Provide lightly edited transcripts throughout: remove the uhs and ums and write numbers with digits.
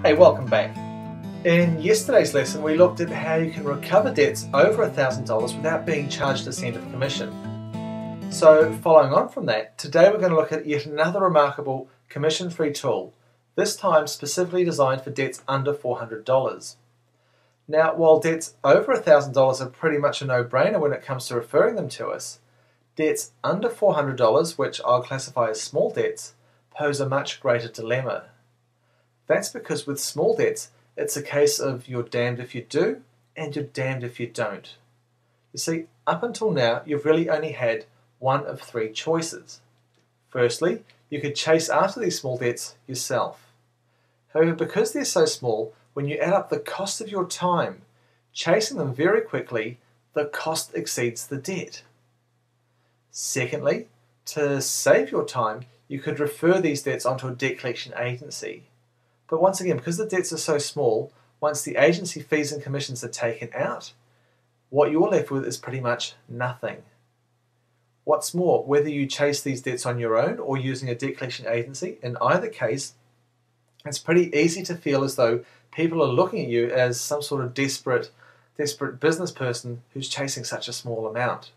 Hey, welcome back. In yesterday's lesson we looked at how you can recover debts over $1,000 without being charged a cent of commission. So following on from that, today we're going to look at yet another remarkable commission-free tool, this time specifically designed for debts under $400. Now, while debts over $1,000 are pretty much a no-brainer when it comes to referring them to us, debts under $400, which I'll classify as small debts, pose a much greater dilemma. That's because with small debts, it's a case of you're damned if you do and you're damned if you don't. You see, up until now, you've really only had one of three choices. Firstly, you could chase after these small debts yourself. However, because they're so small, when you add up the cost of your time chasing them very quickly, the cost exceeds the debt. Secondly, to save your time, you could refer these debts onto a debt collection agency. But once again, because the debts are so small, once the agency fees and commissions are taken out, what you're left with is pretty much nothing. What's more, whether you chase these debts on your own or using a debt collection agency, in either case, it's pretty easy to feel as though people are looking at you as some sort of desperate business person who's chasing such a small amount,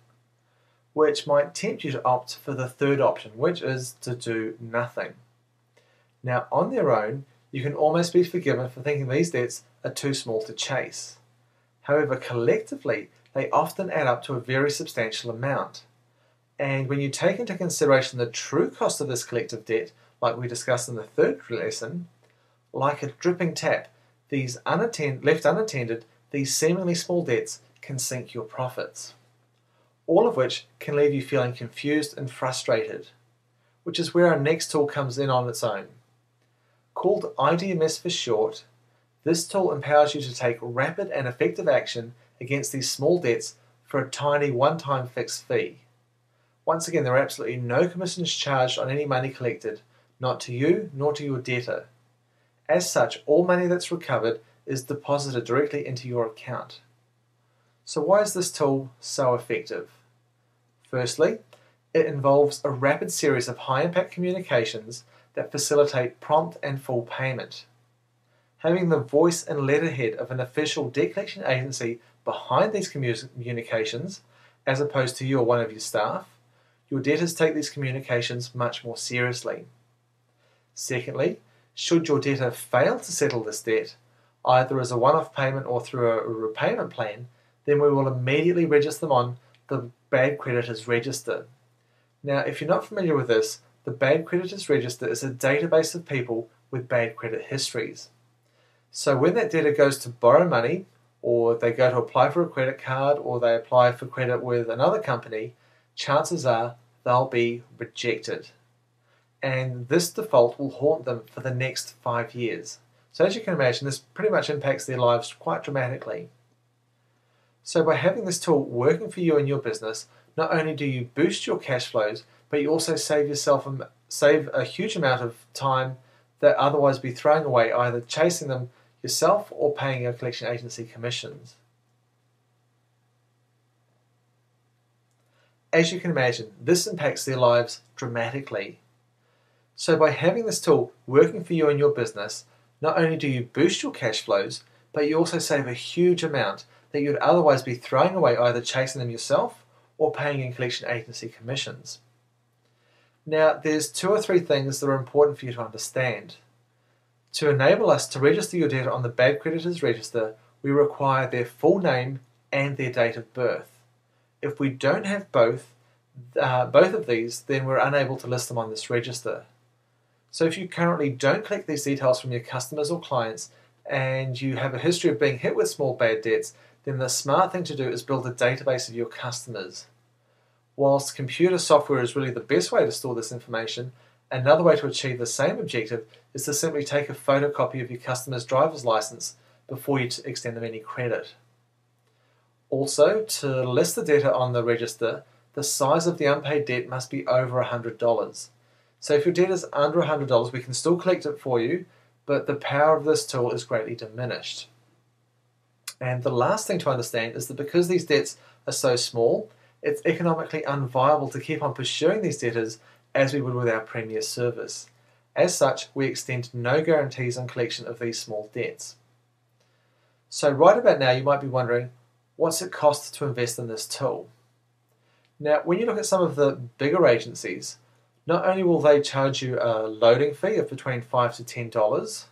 which might tempt you to opt for the third option, which is to do nothing. Now, on their own, you can almost be forgiven for thinking these debts are too small to chase. However, collectively, they often add up to a very substantial amount. And when you take into consideration the true cost of this collective debt, like we discussed in the third lesson, like a dripping tap, these left unattended, these seemingly small debts can sink your profits. All of which can leave you feeling confused and frustrated, which is where our next tool comes in on its own. Called IDMS for short, this tool empowers you to take rapid and effective action against these small debts for a tiny one-time fixed fee. Once again, there are absolutely no commissions charged on any money collected, not to you nor to your debtor. As such, all money that's recovered is deposited directly into your account. So why is this tool so effective? Firstly, it involves a rapid series of high-impact communications that facilitate prompt and full payment. Having the voice and letterhead of an official debt collection agency behind these communications, as opposed to you or one of your staff, your debtors take these communications much more seriously. Secondly, should your debtor fail to settle this debt, either as a one-off payment or through a repayment plan, then we will immediately register them on the Bad Creditors Register. Now, if you're not familiar with this, the Bad Creditors Register is a database of people with bad credit histories. So when that debtor goes to borrow money, or they go to apply for a credit card, or they apply for credit with another company, chances are they'll be rejected. And this default will haunt them for the next 5 years. So as you can imagine, this pretty much impacts their lives quite dramatically. So by having this tool working for you and your business, not only do you boost your cash flows, but you also save a huge amount of time that otherwise be thrown away either chasing them yourself or paying a collection agency commissions. As you can imagine, this impacts their lives dramatically. So by having this tool working for you and your business, not only do you boost your cash flows, but you also save a huge amount that you'd otherwise be throwing away either chasing them yourself or paying in collection agency commissions. Now, there's 2 or 3 things that are important for you to understand. To enable us to register your debtor on the Bad Creditors Register, we require their full name and their date of birth. If we don't have both of these, then we're unable to list them on this register. So if you currently don't collect these details from your customers or clients, and you have a history of being hit with small bad debts, then the smart thing to do is build a database of your customers. Whilst computer software is really the best way to store this information, another way to achieve the same objective is to simply take a photocopy of your customer's driver's license before you extend them any credit. Also, to list the debtor on the register, the size of the unpaid debt must be over $100. So if your debt is under $100, we can still collect it for you, but the power of this tool is greatly diminished. And the last thing to understand is that because these debts are so small, it's economically unviable to keep on pursuing these debtors as we would with our Premier service. As such, we extend no guarantees on collection of these small debts. So right about now you might be wondering, what's it cost to invest in this tool? Now, when you look at some of the bigger agencies, not only will they charge you a loading fee of between $5 to $10,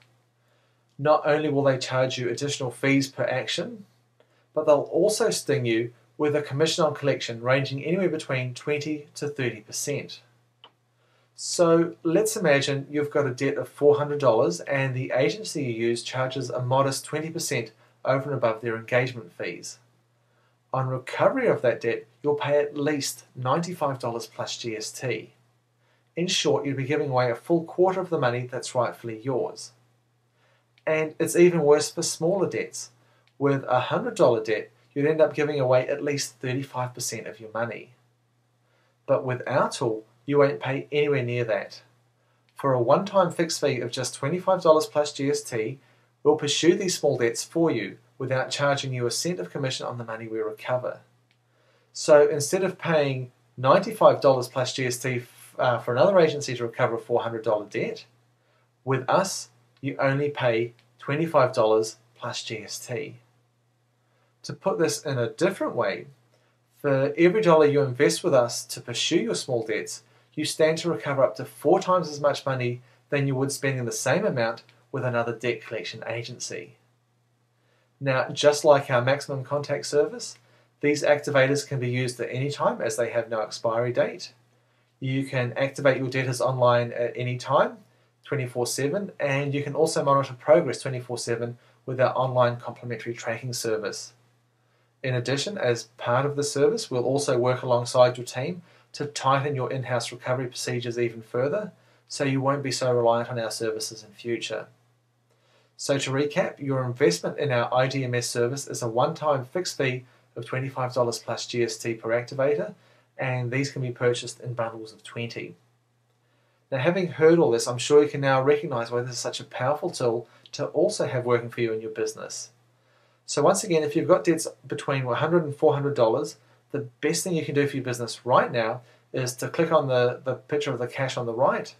not only will they charge you additional fees per action, but they'll also sting you with a commission on collection ranging anywhere between 20 to 30%. So let's imagine you've got a debt of $400 and the agency you use charges a modest 20% over and above their engagement fees. On recovery of that debt, you'll pay at least $95 plus GST. In short, you'd be giving away a full quarter of the money that's rightfully yours. And it's even worse for smaller debts. With a $100 debt, you'd end up giving away at least 35% of your money. But with our tool, you won't pay anywhere near that. For a one-time fixed fee of just $25 plus GST, we'll pursue these small debts for you without charging you a cent of commission on the money we recover. So instead of paying $95 plus GST for another agency to recover a $400 debt, with us, you only pay $25 plus GST. To put this in a different way, for every dollar you invest with us to pursue your small debts, you stand to recover up to 4 times as much money than you would spending the same amount with another debt collection agency. Now, just like our maximum contact service, these activators can be used at any time as they have no expiry date. You can activate your debtors online at any time, 24/7, and you can also monitor progress 24/7 with our online complimentary tracking service. In addition, as part of the service, we'll also work alongside your team to tighten your in-house recovery procedures even further, so you won't be so reliant on our services in future. So to recap, your investment in our IDMS service is a one-time fixed fee of $25 plus GST per activator, and these can be purchased in bundles of 20. Now, having heard all this, I'm sure you can now recognize why this is such a powerful tool to also have working for you in your business. So once again, if you've got debts between $100 and $400, the best thing you can do for your business right now is to click on the picture of the cash on the right,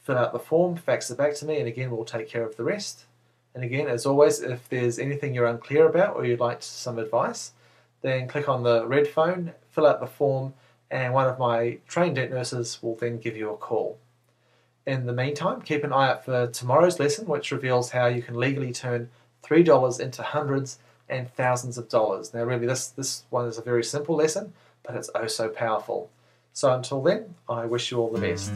fill out the form, fax it back to me, and again, we'll take care of the rest. And again, as always, if there's anything you're unclear about or you'd like some advice, then click on the red phone, fill out the form, and one of my trained debt nurses will then give you a call. In the meantime, keep an eye out for tomorrow's lesson, which reveals how you can legally turn $3 into hundreds and thousands of dollars. Now really, this one is a very simple lesson, but it's oh so powerful. So until then, I wish you all the best.